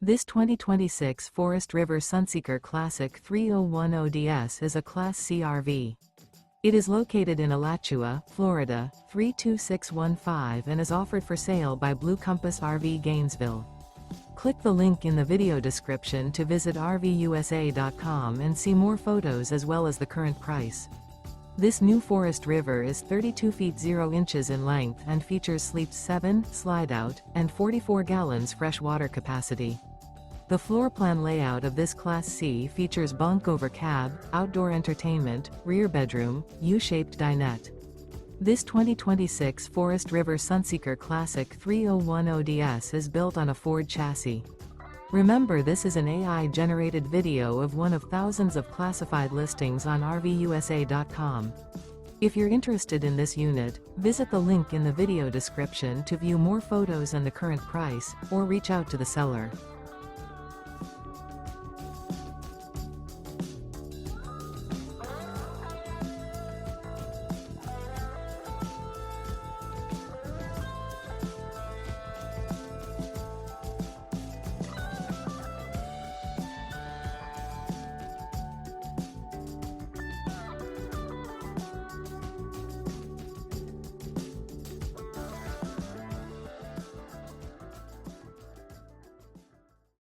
This 2026 Forest River Sunseeker Classic 3010DS is a Class C RV. It is located in Alachua, Florida, 32615 and is offered for sale by Blue Compass RV Gainesville. Click the link in the video description to visit RVUSA.com and see more photos as well as the current price. This new Forest River is 32 feet 0 inches in length and features sleeps 7, slide-out, and 44 gallons fresh water capacity. The floor plan layout of this Class C features bunk over cab, outdoor entertainment, rear bedroom, U-shaped dinette. This 2026 Forest River Sunseeker Classic 3010DS is built on a Ford chassis. Remember, this is an AI-generated video of one of thousands of classified listings on RVUSA.com. If you're interested in this unit, visit the link in the video description to view more photos and the current price, or reach out to the seller.